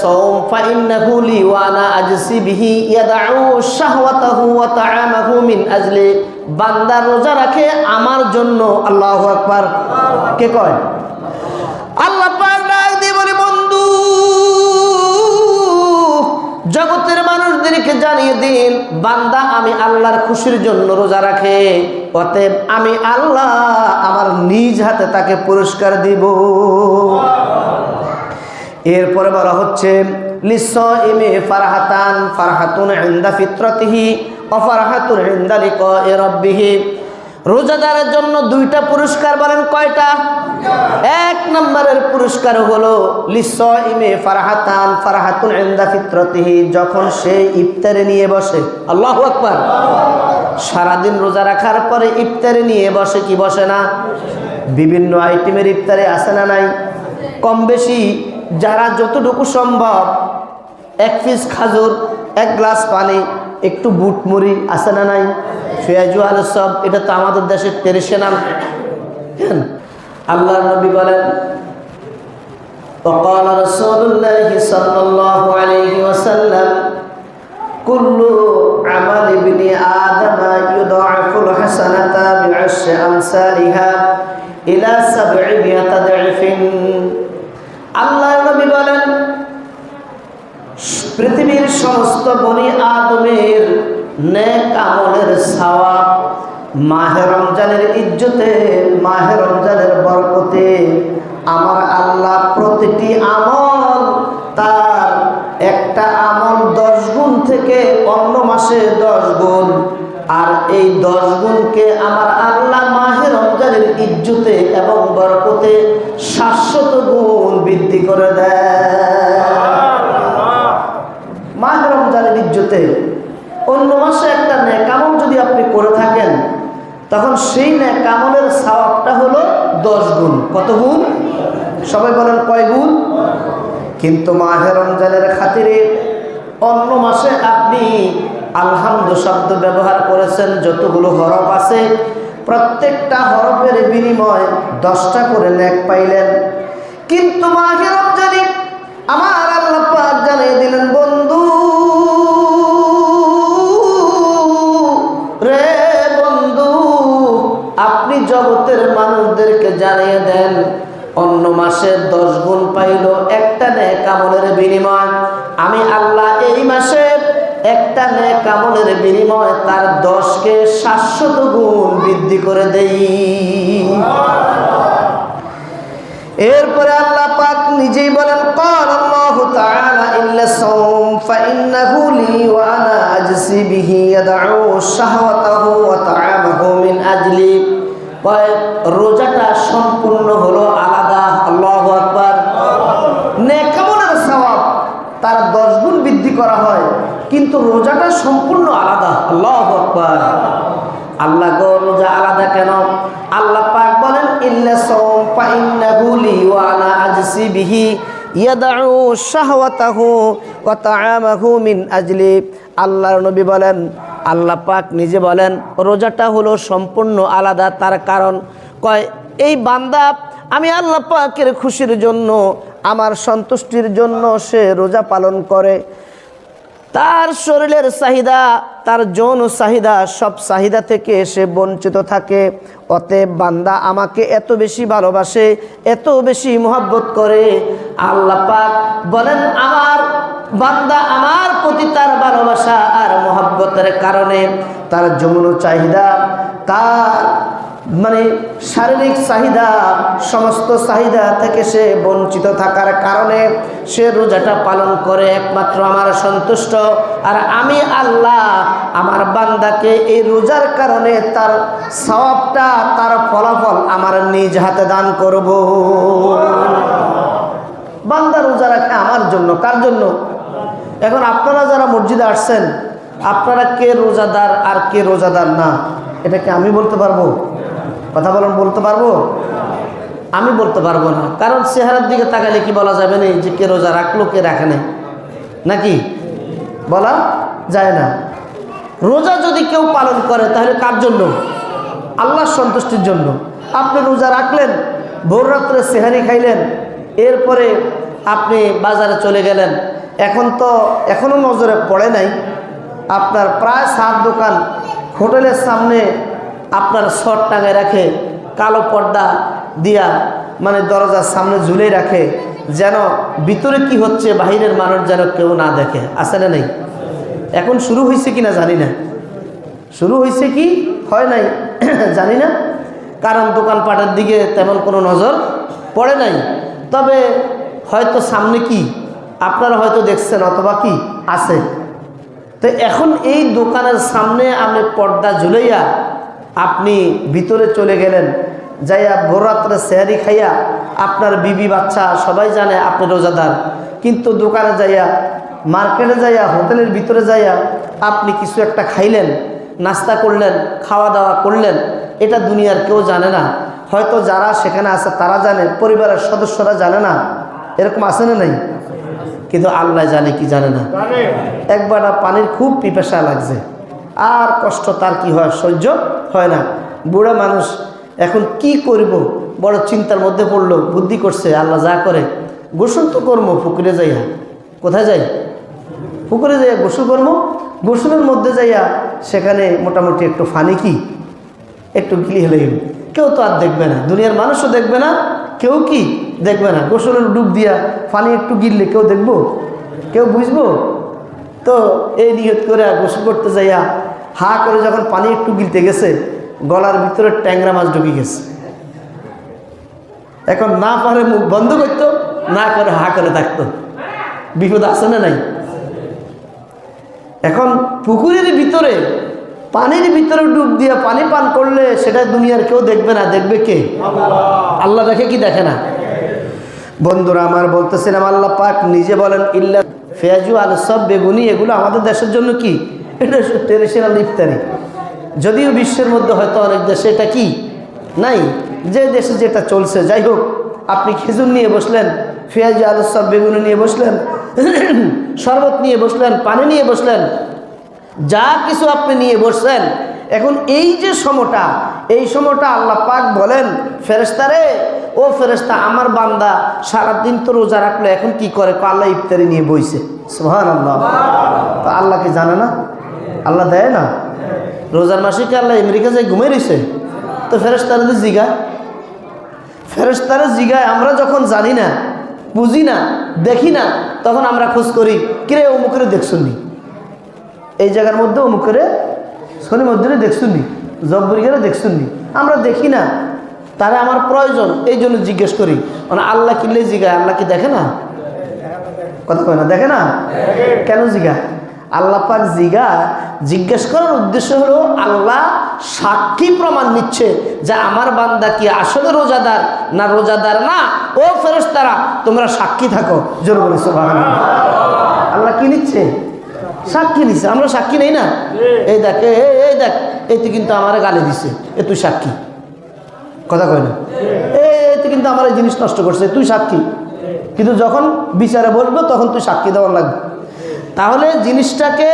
সাওম ফাইন্নাহু লি ওয়া আনা আজসি বিহি ইয়াদউ শাহওয়াতাহু ওয়া তাআমাহু মিন আজলি। বান্দা রোজা রাখে আমার জন্য। আল্লাহু আকবার। কে কয়? আল্লাহ পাক ডাক দিয়ে বলে, বন্ধু জগতের মানুষদেরকে জানিয়ে দিন, বান্দা আমি আল্লাহর খুশির জন্য রোজা রাখে, অতএব আমি আল্লাহ আমার নিজ হাতে তাকে পুরস্কার দিব। এরপরে বলা হচ্ছে লিসাইমি ফারহাতান, ফারহাতুন ইনদা ফিতরাতিহি ওয়া ফারহাতুন ইনদা লিকাই রাব্বিহি। রোজাদারের জন্য দুইটা পুরস্কার। বলেন কয়টা? এক নম্বরের পুরস্কার হলো লিসাইমি ফারহাতান, ফারহাতুন ইনদা ফিতরাতিহি, যখন সে ইফতারে নিয়ে বসে। আল্লাহু আকবার। সারাদিন রোজা রাখার পরে ইফতারে নিয়ে বসে কি বসে না? বিভিন্ন আইটেমের ইফতারে আসে না নাই? কম বেশি যারা যতটুকু সম্ভব, এক পিস খাজুর, এক গ্লাস পানি, একটু বুট মুড়ি আসে না নাই? পেঁয়াজু আলু সব, এটা তো আমাদের দেশের ট্রেডিশনাল। আল্লাহর নবী বলেন وقال رسول الله صلى الله عليه وسلم كل عمل ابن آدم يضاعف الحسنة بعشر أمثالها إلى 700 ضعف। আল্লাহর নবী বলেন পৃথিবীর সমস্ত বনি আদমের নেক আমলের সওয়াব মাহে রমজানের ইজ্জতে, মাহে রমজানের বরকতে আমার আল্লাহ প্রতিটি আমল তার একটা আমল 10 গুণ থেকে অন্য মাসে 10 গুণ, আর এই 10 গুণকে আমার আল্লাহ মাহে রমজানের ইজ্জতে এবং বরকতে 700 গুণ বৃদ্ধি করে দেয়। মাহে রমজানের ইজ্জতে অন্য মাসে একটা নেক আমল যদি আপনি করে থাকেন, তখন সেই নেক আমলের সওয়াবটা হলো 10 গুণ। কত গুণ? সবাই বলেন কয় গুণ? কিন্তু মাহে রমজানের খাতিরে অন্য মাসে আপনি আলহামদু শব্দ ব্যবহার করেছেন, যতগুলো হরফ আছে প্রত্যেকটা হরফের বিনিময় 10টা করে নেক পাইলেন। কিন্তু মাহে রমজানে আমার আল্লাহ পাক জানিয়ে দিলেন, বন্ধু রে বন্ধু, আপনি জগতের মানুষদেরকে জানিয়ে দেন অন্য মাসে 10 গুণ পাইল একটা নেক আমলের বিনিময়, আমি আল্লাহ এই মাসে একটা নেক আমলের বিনিময় তার 10কে 700 গুণ বৃদ্ধি করে দেই। এরপরে আল্লাহ পাক নিজেই বলেন قال الله تعالى إلا الصوم فإنه لي وأنا أجزي به يدعو شهوته وطعامه من أجلي। রোজাটা সম্পূর্ণ হলো আলাদা। আল্লাহু আকবার। নেক আমলের সওয়াব তার 10 গুণ বৃদ্ধি করা হয়, কিন্তু রোজাটা সম্পূর্ণ আলাদা। আল্লাহু আকবার। আল্লাহ গো রোজা আলাদা কেন? আল্লাহ পাক বলেন ইল্লা সাওম ফাইন্নাহু লি ওয়া আনা আজসি বিহি ইয়াদউ শাহওয়াতাহু ওয়া তাআমাহু মিন আজলি। আল্লাহর নবী বলেন, আল্লাহ পাক নিজে বলেন রোজাটা হলো সম্পূর্ণ আলাদা। তার কারণ কয় এই বান্দা আমি আল্লাহ পাকের খুশির জন্য, আমার সন্তুষ্টির জন্য সে রোজা পালন করে। তার শরীরের চাহিদা, তার যৌন চাহিদা, সব চাহিদা থেকে সে বঞ্চিত থাকে। অতএব বান্দা আমাকে এত বেশি ভালোবাসে, এত বেশি মহব্বত করে। আল্লাহ পাক বলেন আমার বান্দা আমার প্রতি তার ভালোবাসা আর মহব্বতের কারণে তার যৌন চাহিদা, তার মানে শারীরিক চাহিদা, সমস্ত চাহিদা থেকে সে বঞ্চিত থাকার কারণে সে রোজাটা পালন করে একমাত্র আমার সন্তুষ্ট। আর আমি আল্লাহ আমার বান্দাকে এই রোজার কারণে তার সওয়াবটা, তার ফলাফল আমার নিজ হাতে দান করব। বান্দা রোজা রাখে আমার জন্য। কার জন্য? এখন আপনারা যারা মসজিদে আসছেন, আপনারা কে রোজাদার আর কে রোজাদার না, এটা কি আমি বলতে পারবো? কথা বলেন, বলতে পারবো? আমি বলতে পারবো না, কারণ চেহারার দিকে তাকালে কি বলা যাবে না যে কে রোজা রাখলো কে রাখে নাই, নাকি বলা যায় না। রোজা যদি কেউ পালন করে তাহলে কার জন্য? আল্লাহর সন্তুষ্টির জন্য। আপনি রোজা রাখলেন, ভোর রাত্রে সেহারি খাইলেন, এরপরে আপনি বাজারে চলে গেলেন, এখনও নজরে পড়ে নাই, আপনার প্রায় 7 দোকান হোটেলের সামনে আপনার শট টাঙায় রাখে, কালো পর্দা দিয়া মানে দরজার সামনে ঝুলে রাখে, যেন ভিতরে কি হচ্ছে বাহিরের মানুষ যেন কেউ না দেখে। আছে না নেই? এখন শুরু হয়েছে কি না জানি না, শুরু হয়েছে কি হয় নাই জানি না, কারণ দোকানপাটের দিকে তেমন কোনো নজর পড়ে নাই। তবে হয়তো সামনে কি আপনারা হয়তো দেখছেন অথবা কি আছে। তো এখন এই দোকানের সামনে আপনি পর্দা ঝুলাইয়া আপনি ভিতরে চলে গেলেন, যাইয়া ভোর রাত্রে সেহারি খাইয়া আপনার বিবি বাচ্চা সবাই জানে আপনি রোজাদার, কিন্তু দোকানে যাইয়া মার্কেটে যাইয়া হোটেলের ভিতরে যাইয়া আপনি কিছু একটা খাইলেন, নাস্তা করলেন, খাওয়া দাওয়া করলেন, এটা দুনিয়ার কেউ জানে না। হয়তো যারা সেখানে আছে তারা জানে, পরিবারের সদস্যরা জানে না, এরকম আছে না নাই? কিন্তু আল্লাহ জানে কি জানে না। একবার পানির খুব পিপাসা লাগছে, আর কষ্ট তার কি হয়, সহ্য হয় না। বুড়া মানুষ এখন কি করব, বড় চিন্তার মধ্যে পড়লো, বুদ্ধি করছে আল্লাহ যা করে, গোসল তো করবো, পুকুরে যাইয়া। কোথায় যাই? পুকুরে যাইয়া গোসল করবো। গোসলের মধ্যে যাইয়া সেখানে মোটামুটি একটু ফানি কি একটু গিলি হলে কেউ তো আর দেখবে না, দুনিয়ার মানুষও দেখবে না, কেউ কি দেখবে না। গোসলের ডুব দিয়া পানি একটু গিললে কেউ দেখবো, কেউ বুঝবো? তো এই নিয়ত করে গোসল করতে যাইয়া হা করে যখন পানি একটু গিলতে গেছে, গলার ভিতরে ট্যাংরা মাছ ঢুকে গেছে। এখন না পারে মুখ বন্ধ করতো, না করে হা করে থাকতো। বিপদ আছে না নাই? এখন পুকুরের ভিতরে পানির ভিতরে ডুব দিয়ে পানি পান করলে সেটা দুনিয়ার কেউ দেখবে না, দেখবে কে? আল্লাহ দেখে কি দেখে না? বন্ধুরা আমার, বলতেছিলাম আল্লাহ পাক নিজে বলেন ইল্লা ফেয়াজু আল সব বেগুনি, এগুলো আমাদের দেশের জন্য কি এটা ট্রেডিশনাল ইফতারি। যদিও বিশ্বের মধ্যে হয়তো অনেক দেশে এটা কি নাই, যে দেশে যেটা চলছে। যাই হোক, আপনি খেজুর নিয়ে বসলেন, ফেয়াজু আল সব বেগুনি নিয়ে বসলেন, শরবত নিয়ে বসলেন, পানি নিয়ে বসলেন, যা কিছু আপনি নিয়ে বসছেন। এখন এই যে সময়টা, এই সময়টা আল্লাহ পাক বলেন ফেরেশতারে, ও ফেরেশতা, আমার বান্দা সারাদিন তো রোজা রাখলো, এখন কি করে? আল্লাহ ইফতারি নিয়ে বইছে। সুবহানাল্লাহ। তো আল্লাহ কি জানে না? আল্লাহ দেয় না? রোজার মাসে কি আল্লাহ আমেরিকা যায় ঘুমিয়ে রয়েছে? তো ফেরেশতারে জিগা, ফেরেশতারে জিগায়। আমরা যখন জানি না, বুঝি না, দেখি না, তখন আমরা খোঁজ করি, কিরে অমুকেরে দেখছুনি, এই জায়গার মধ্যে অমুকেরে শনি মধ্যে দেখছুনি, জব্বরিগারে দেখছুনি। আমরা দেখি না, তারা আমার প্রয়োজন, এই জন্য জিজ্ঞেস করি। মানে আল্লাহ কিনলে জিগায়, আল্লাহ কি দেখে না? কথা কয় না, দেখে না? কেন জিগা? আল্লাহ পাক জিজ্ঞেস করার উদ্দেশ্য হলো আল্লাহ সাক্ষী প্রমাণ নিচ্ছে যে আমার বান্দা কি আসলে রোজাদার না রোজাদার না। ও ফেরেশতারা, তোমরা সাক্ষী থাকো। জোর বলে সুবহানাল্লাহ। আল্লাহ কি নিচ্ছে? সাক্ষী নিচ্ছে। আমরা সাক্ষী নেই না? এই দেখ, এই দেখ, এই তুই কিন্তু আমার গালি দিছে, এ তুই সাক্ষী। কথা কয় না? এই তুই কিন্তু আমার এই জিনিস নষ্ট করছে, তুই সাক্ষী। কিন্তু যখন বিচারে বলবো তখন তুই সাক্ষী দেওয়ার লাগবে। তাহলে জিনিসটাকে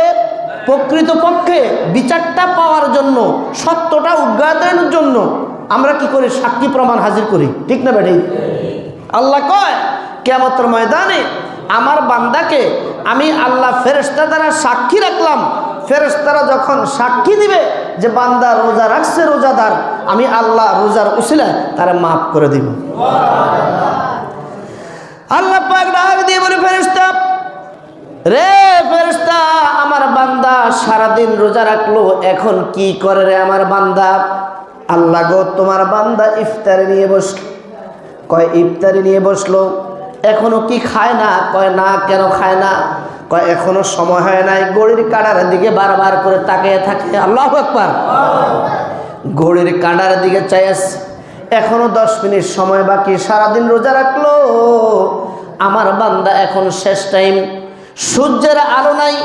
প্রকৃতপক্ষে বিচারটা পাওয়ার জন্য, সত্যটা উদ্ঘাটনের জন্য আমরা কি করি? সাক্ষী প্রমাণ হাজির করি। ঠিক না বেঠিক? আল্লাহ কয় কিয়ামতের ময়দানে আমার বান্দাকে আমি আল্লাহ ফেরেশতা দ্বারা সাক্ষী রাখলাম। ফেরেশতারা যখন সাক্ষী দিবে যে বান্দা রোজা রাখছে, রোজাদার, আমি আল্লাহ রোজার উসিলায় তারা মাফ করে দিব। আল্লাহ পাক ডাক দিয়ে বলে, ফেরেশতা রে, ফেরেশতা, আমার বান্দা সারাদিন রোজা রাখলো, এখন কি করে রে আমার বান্দা? আল্লাহ গো, তোমার বান্দা ইফতারি নিয়ে বসলো। কয় ইফতারি নিয়ে বসলো, এখনো কি খায় না? কয় না। কেন খায় না? কয় এখনো সময় হয় নাই। ঘড়ির কাঁটার দিকে বারবার করে তাকিয়ে থাকে। আল্লাহু আকবার। ঘড়ির কাঁটার দিকে চাইস, এখনো 10 মিনিট সময় বাকি, সারাদিন রোজা রাখলো আমার বান্দা, এখন শেষ টাইম। সূর্যের আলো নাই,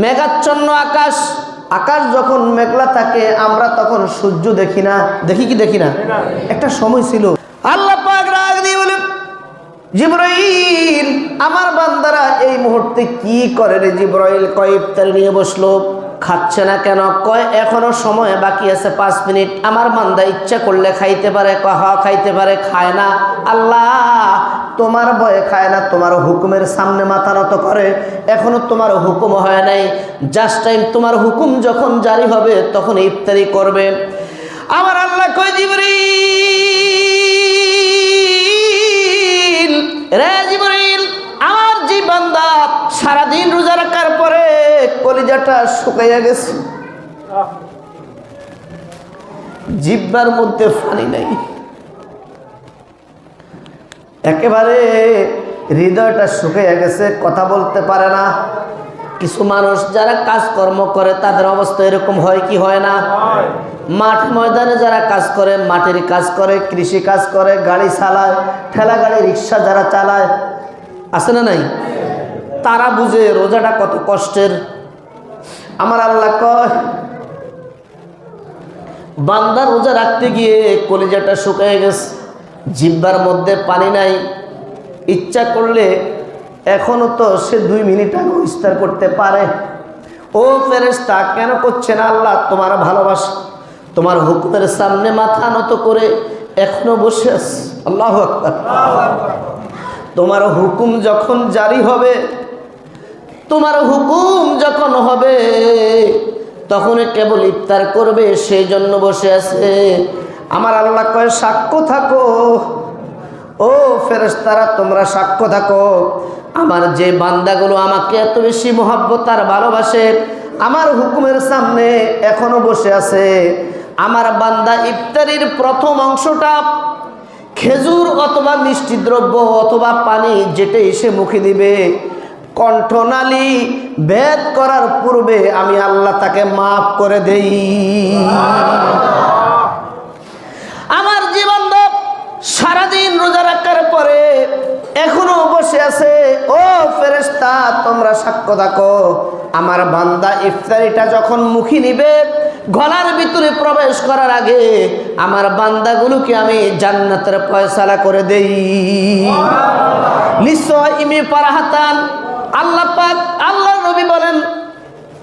মেঘাচ্ছন্ন আকাশ। আকাশ যখন মেঘলা থাকে আমরা তখন সূর্য দেখি না। দেখি কি দেখি না? একটা সময় ছিল আল্লাহ পাক রাগ দিয়ে বলেন, জিবরাইল, আমার বান্দারা এই মুহূর্তে কি করে রে জিবরাইল? কয় ইফতার নিয়ে বসলো, খাচ্ছে না কেন? কয় এখনো সময় বাকি আছে 5 মিনিট। আমার বান্দা ইচ্ছা করলে খাইতে পারে। কয় হ্যাঁ খাইতে পারে, খায় না। আল্লাহ তোমার ভয়ে খায় না, তোমার হুকুমের সামনে মাথা নত করে। এখনো তোমার হুকুম হয় নাই, জাস্ট টাইম তোমার হুকুম যখন জারি হবে তখন ইফতারি করবে। আমার আল্লাহ কয় জিবরিল, রে জিবরিল, আমার যে বান্দা সারাদিন রোজা রাখার পরে কলিজাটা শুকাইয়া গেছে, জিহ্বার মধ্যে পানি নাই, একেবারে হৃদয়টা শুকিয়ে গেছে, কথা বলতে পারে না। কিছু মানুষ যারা কাজকর্ম করে তাদের অবস্থা এরকম হয় কি হয় না? মাঠ ময়দানে যারা কাজ করে, মাটির কাজ করে, কৃষি কাজ করে, গাড়ি চালায়, ঠেলা গাড়ি রিক্সা যারা চালায়, আছে না নাই? তারা বুঝে রোজাটা কত কষ্টের। আমার আল্লাহ কয় বান্দা রোজা রাখতে গিয়ে কলিজাটা শুকিয়ে গেছে, জিহ্বার মধ্যে পানি নাই, ইচ্ছা করলে এখনো তো সে 2 মিনিট আগে ইফতার করতে পারে। ও ফেরেশতা, কেন করছে না? আল্লাহ তোমার ভালোবাসা, তোমার হুকুমের সামনে মাথা নত করে এখনো বসে আছে। আল্লাহু আকবার। তোমার হুকুম যখন জারি হবে, তোমার হুকুম যখন হবে তখন কেবল ইফতার করবে, সেই জন্য বসে আছে। আমার আল্লাহ কয় সাক্ষ্য থাকো, ও ফেরেশতারা তোমরা সাক্ষ্য থাকো, আমার যে বান্দাগুলো আমাকে এত বেশি মহব্বত আর ভালোবাসে, আমার হুকুমের সামনে এখনো বসে আছে, আমার বান্দা ইফতারির প্রথম অংশটা খেজুর অথবা মিষ্টি দ্রব্য অথবা পানি যেটাই সে মুখে দিবে, কণ্ঠনালী ভেদ করার পূর্বে আমি আল্লাহ তাকে মাফ করে দেই। আমার জীবন সারাদিন রোজা রাখার পরে এখনো বসে আছে, ও ফেরেশতা তোমরা সাক্ষ্য থাকো, আমার বান্দা ইফতারিটা যখন মুখে নিবে, গলার ভিতরে প্রবেশ করার আগে আমার বান্দাগুলোকে আমি জান্নাতের ফয়সালা করে দেই। লিসাইমি ফারহাতান, আল্লাহ পাক আল্লাহর নবী বলেন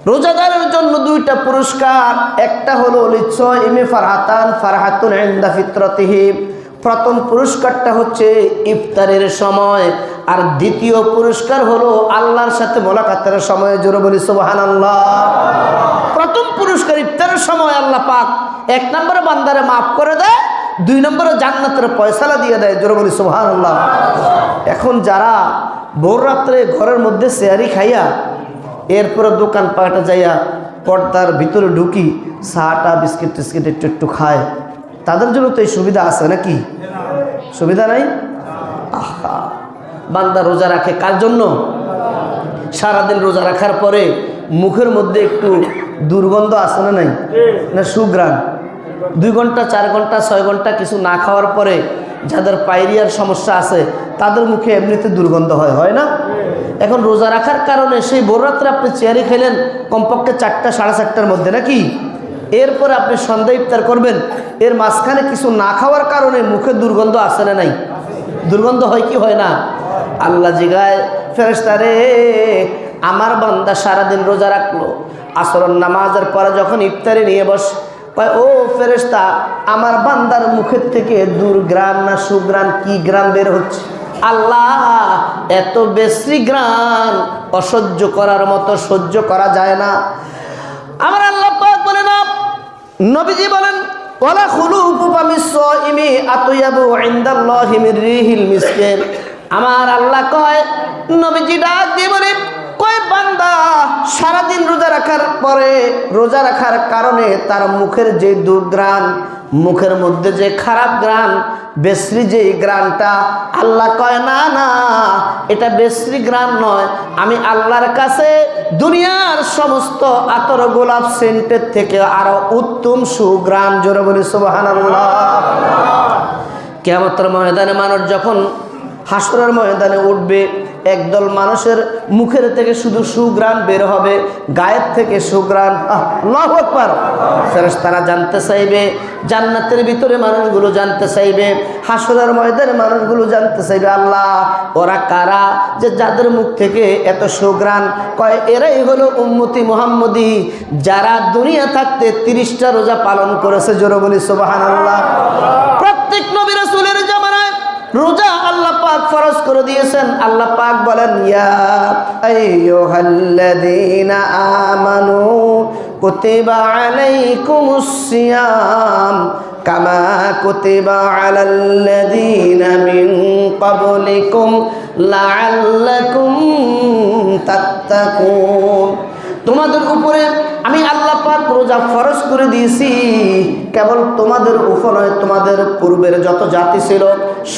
রোজাদারের জন্য 2টা পুরস্কার, একটা হলো লিসাইমি ফারহাতান, ফারহাতুন ইনদা ফিতরাতিহি, প্রথম পুরস্কারটা হচ্ছে ইফতারের সময়, আর দ্বিতীয় পুরস্কার হলো আল্লাহর সাথে মোলাকাতের সময়। জোরে বলি সুবহানাল্লাহ। প্রথম পুরস্কার ইফতারের সময় আল্লাহ পাক 1 নম্বরে বান্দারে মাফ করে দেয়, 2 নম্বরে জান্নাতের ফয়সালা দিয়ে দেয়। জোরে বলি সুবহানাল্লাহ। এখন যারা ভোর রাত্রে ঘরের মধ্যে সেহারি খাইয়া এরপরে দোকান পাটে যাইয়া পর্দার ভিতরে ঢুকি চাটা বিস্কিট টিস্কিট একটু খায়, তাদের জন্য তো এই সুবিধা আছে নাকি? সুবিধা নাই? আহা, বান্দা রোজা রাখে কার জন্য? সারাদিন রোজা রাখার পরে মুখের মধ্যে একটু দুর্গন্ধ আসে না নাই? না সুঘ্রাণ। 2 ঘন্টা 4 ঘন্টা 6 ঘন্টা কিছু না খাওয়ার পরে যাদের পায়রিয়ার সমস্যা আছে তাদের মুখে এমনিতে দুর্গন্ধ হয় না? এখন রোজা রাখার কারণে সেই ভোর রাত্রে আপনি চেয়ারে খেলেন কমপক্ষে 4টা 4:30টার মধ্যে নাকি, এরপরে আপনি সন্ধ্যা ইফতার করবেন, এর মাঝখানে কিছু না খাওয়ার কারণে মুখে দুর্গন্ধ আসে না নাই? দুর্গন্ধ হয় কি হয় না? আল্লাহ জিগায় ফেরেশতা রে, আমার বান্দা সারাদিন রোজা রাখলো, আসরের নামাজের পরে যখন ইফতারে নিয়ে বসে, কয় ও ফেরেশতা আমার বান্দার মুখের থেকে দুর্ঘ্রাণ না সুঘ্রাণ, কি ঘ্রাণ বের হচ্ছে? আল্লাহ এত বেশি ঘ্রাণ অসহ্য করার মতো, সহ্য করা যায় না। আমার আল্লাহ পাক বলেন, নবীজি বলেন ওয়ালা খুলুফু ফামিস সাইমি আতয়াবু ইনদাল্লাহি মির রিহিল মিসকিন। আমার আল্লাহ কয়, নবীজি ডাক দিয়ে বলে, কয় বান্দা সারাদিন রোজা রাখার পরে রোজা রাখার কারণে তার মুখের যে দুর্ঘ্রাণ, মুখের মধ্যে যে খারাপ ঘ্রাণ, বেশ্রী যে ঘ্রাণটা, আল্লাহ কয় না না, এটা বেশ্রী ঘ্রাণ নয়, আমি আল্লাহর কাছে দুনিয়ার সমস্ত আতর গোলাপ সেন্টের থেকে আরো উত্তম সুঘ্রাণ। জোরে বলি সুবহানাল্লাহ। কিয়ামতের ময়দানে মানুষ যখন হাসরের ময়দানে উঠবে, একদল মানুষের মুখের থেকে শুধু সুঘ্রাণ বের হবে, গায়ের থেকে সুঘ্রাণ। আল্লাহু আকবার। ফেরেশতারা জানতে চাইবে, জান্নাতের ভিতরে মানুষগুলো জানতে চাইবে, হাসরের ময়দানে মানুষগুলো জানতে চাইবে, আল্লাহ ওরা কারা যে যাদের মুখ থেকে এত সুঘ্রাণ? কয় এরাই হলো উম্মতি মুহাম্মদী, যারা দুনিয়া থাকতে 30টা রোজা পালন করেছে। জোরে বলি সুবহানাল্লাহ। প্রত্যেক নবী রাসূলের জামানায় রোজা আল্লাহ পাক ফরজ করে দিয়েছেন। আল্লাহ পাক বলেন ইয়া আইয়ুহাল্লাযীনা আমানু কুতিবা আলাইকুমুস সিয়াম কামা কুতিবা আলাল্লাযীনা মিন ক্বাবলিকুম লাআল্লাকুম তাত্তাকুন। তোমাদের উপরে আমি আল্লাহ পাক রোজা ফরজ করে দিয়েছি, কেবল তোমাদের উপর নয়, তোমাদের পূর্বের যত জাতি ছিল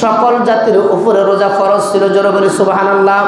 সকল জাতির উপরে রোজা ফরজ ছিল। জোরে বলি সুবহানাল্লাহ।